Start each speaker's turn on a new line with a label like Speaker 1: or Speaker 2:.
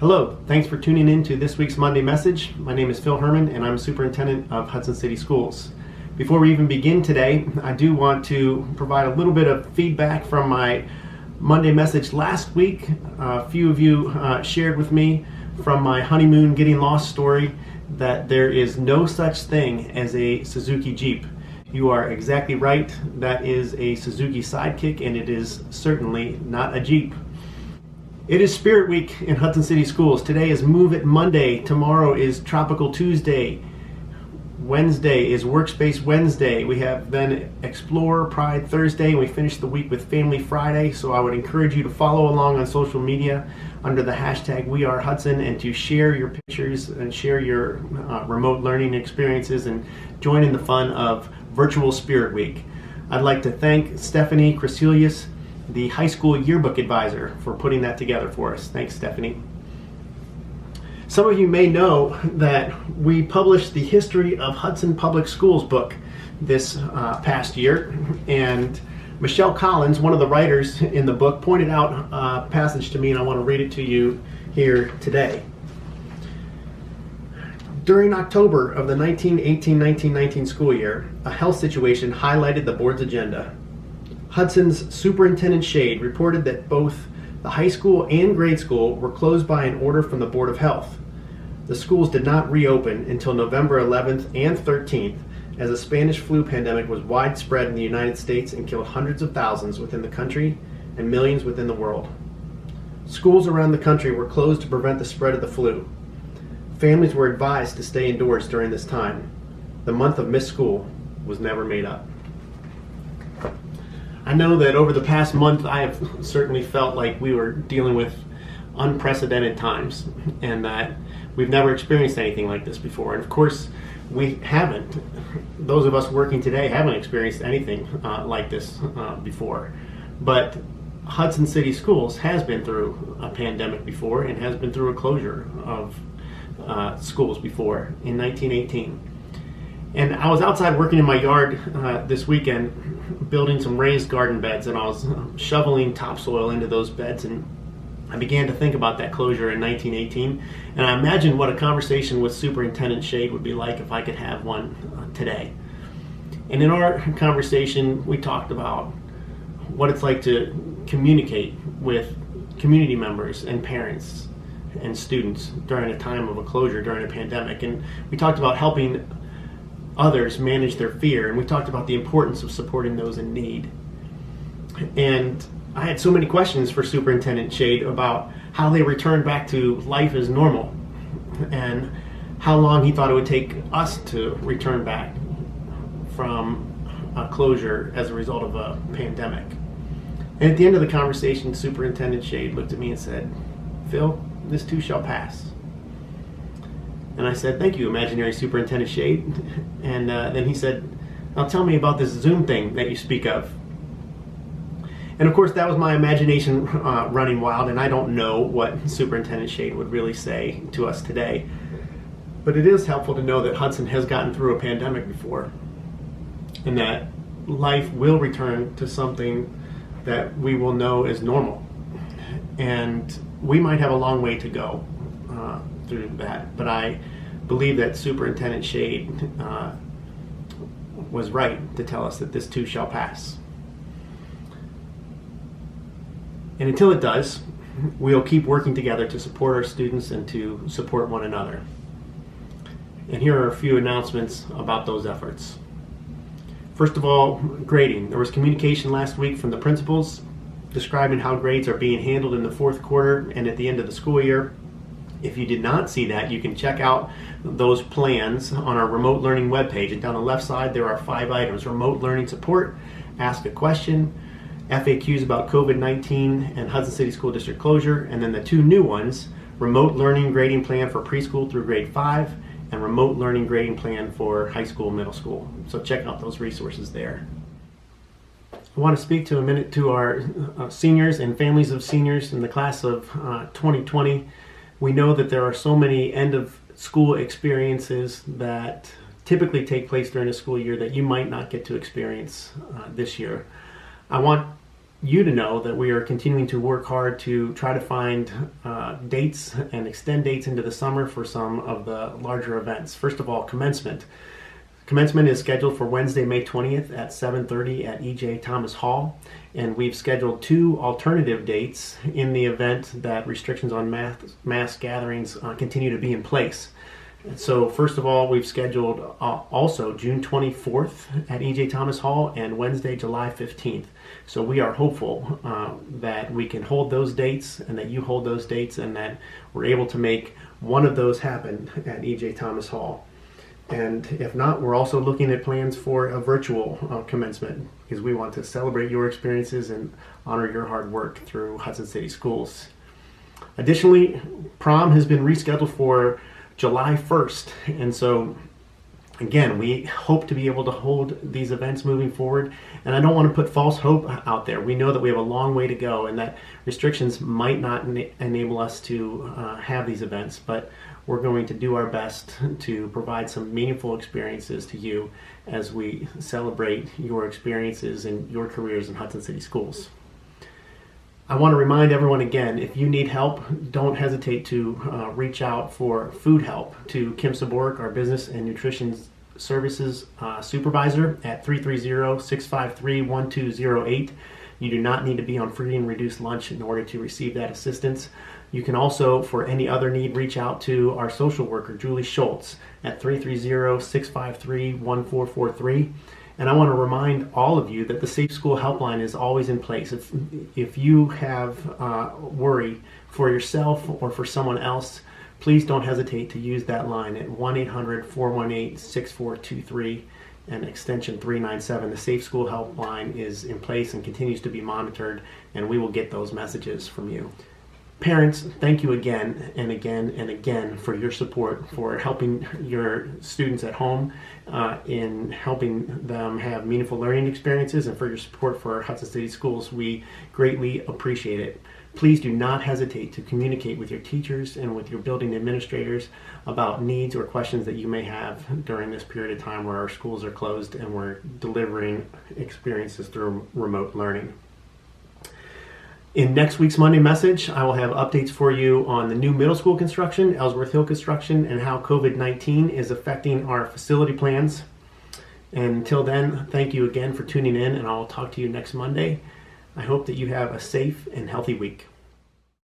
Speaker 1: Hello, thanks for tuning in to this week's Monday Message. My name is Phil Herman and I'm Superintendent of Hudson City Schools. Before we even begin today, I do want to provide a little bit of feedback from my Monday Message last week. A few of you shared with me from my honeymoon getting lost story that there is no such thing as a Suzuki Jeep. You are exactly right. That is a Suzuki Sidekick and it is certainly not a Jeep. It is Spirit Week in Hudson City Schools. Today is Move It Monday. Tomorrow is Tropical Tuesday. Wednesday is Workspace Wednesday. We have then Explore Pride Thursday, and we finish the week with Family Friday. So I would encourage you to follow along on social media under the hashtag #WeAreHudson and to share your pictures and share your remote learning experiences and join in the fun of Virtual Spirit Week. I'd like to thank Stephanie Cresilius, the high school yearbook advisor, for putting that together for us. Thanks, Stephanie. Some of you may know that we published the History of Hudson Public Schools book this past year, and Michelle Collins, one of the writers in the book, pointed out a passage to me, and I want to read it to you here today. During October of the 1918-1919 school year, a health situation highlighted the board's agenda. Hudson's Superintendent Shade reported that both the high school and grade school were closed by an order from the Board of Health. The schools did not reopen until November 11th and 13th, as a Spanish flu pandemic was widespread in the United States and killed hundreds of thousands within the country and millions within the world. Schools around the country were closed to prevent the spread of the flu. Families were advised to stay indoors during this time. The month of missed school was never made up. I know that over the past month I have certainly felt like we were dealing with unprecedented times and that we've never experienced anything like this before. And of course, we haven't. Those of us working today haven't experienced anything like this before. But Hudson City Schools has been through a pandemic before and has been through a closure of schools before in 1918. And I was outside working in my yard this weekend building some raised garden beds, and I was shoveling topsoil into those beds, and I began to think about that closure in 1918, and I imagined what a conversation with Superintendent Shade would be like if I could have one today. And in our conversation, we talked about what it's like to communicate with community members and parents and students during a time of a closure, during a pandemic, and we talked about helping others manage their fear, and we talked about the importance of supporting those in need. And I had so many questions for Superintendent Shade about how they returned back to life as normal and how long he thought it would take us to return back from a closure as a result of a pandemic. And at the end of the conversation, Superintendent Shade looked at me and said, "Phil, this too shall pass." And I said, "Thank you, imaginary Superintendent Shade." And then he said, "Now tell me about this Zoom thing that you speak of." And of course, that was my imagination running wild, and I don't know what Superintendent Shade would really say to us today. But it is helpful to know that Hudson has gotten through a pandemic before, and that life will return to something that we will know as normal. And we might have a long way to go through that, but I believe that Superintendent Shade was right to tell us that this too shall pass. And until it does, we'll keep working together to support our students and to support one another. And here are a few announcements about those efforts. First of all, grading. There was communication last week from the principals describing how grades are being handled in the fourth quarter and at the end of the school year. If you did not see that, you can check out those plans on our remote learning webpage. And down the left side, there are 5 items: remote learning support, ask a question, FAQs about COVID-19 and Hudson City School District closure, and then the 2 new ones, remote learning grading plan for preschool through grade 5 and remote learning grading plan for high school, middle school. So check out those resources there. I want to speak to a minute to our seniors and families of seniors in the class of 2020. We know that there are so many end of school experiences that typically take place during a school year that you might not get to experience this year. I want you to know that we are continuing to work hard to try to find dates and extend dates into the summer for some of the larger events. First of all, commencement. Commencement is scheduled for Wednesday, May 20th at 7:30 at E.J. Thomas Hall, and we've scheduled 2 alternative dates in the event that restrictions on mass gatherings continue to be in place. So first of all, we've scheduled also June 24th at E.J. Thomas Hall and Wednesday, July 15th. So we are hopeful that we can hold those dates and that you hold those dates and that we're able to make one of those happen at E.J. Thomas Hall. And if not, we're also looking at plans for a virtual commencement because we want to celebrate your experiences and honor your hard work through Hudson City Schools. Additionally, prom has been rescheduled for July 1st. And so, again, we hope to be able to hold these events moving forward. And I don't want to put false hope out there. We know that we have a long way to go and that restrictions might not enable us to have these events, but we're going to do our best to provide some meaningful experiences to you as we celebrate your experiences and your careers in Hudson City Schools. I want to remind everyone again, if you need help, don't hesitate to reach out for food help to Kim Saborik, our Business and Nutrition Services Supervisor at 330-653-1208. You do not need to be on free and reduced lunch in order to receive that assistance. You can also, for any other need, reach out to our social worker, Julie Schultz, at 330-653-1443. And I want to remind all of you that the Safe School Helpline is always in place. If you have worry for yourself or for someone else, please don't hesitate to use that line at 1-800-418-6423 and extension 397. The Safe School Helpline is in place and continues to be monitored, and we will get those messages from you. Parents, thank you again and again and again for your support, for helping your students at home, in helping them have meaningful learning experiences, and for your support for Hudson City Schools. We greatly appreciate it. Please do not hesitate to communicate with your teachers and with your building administrators about needs or questions that you may have during this period of time where our schools are closed and we're delivering experiences through remote learning. In next week's Monday Message, I will have updates for you on the new middle school construction, Ellsworth Hill construction, and how COVID-19 is affecting our facility plans. And until then, thank you again for tuning in, and I'll talk to you next Monday. I hope that you have a safe and healthy week.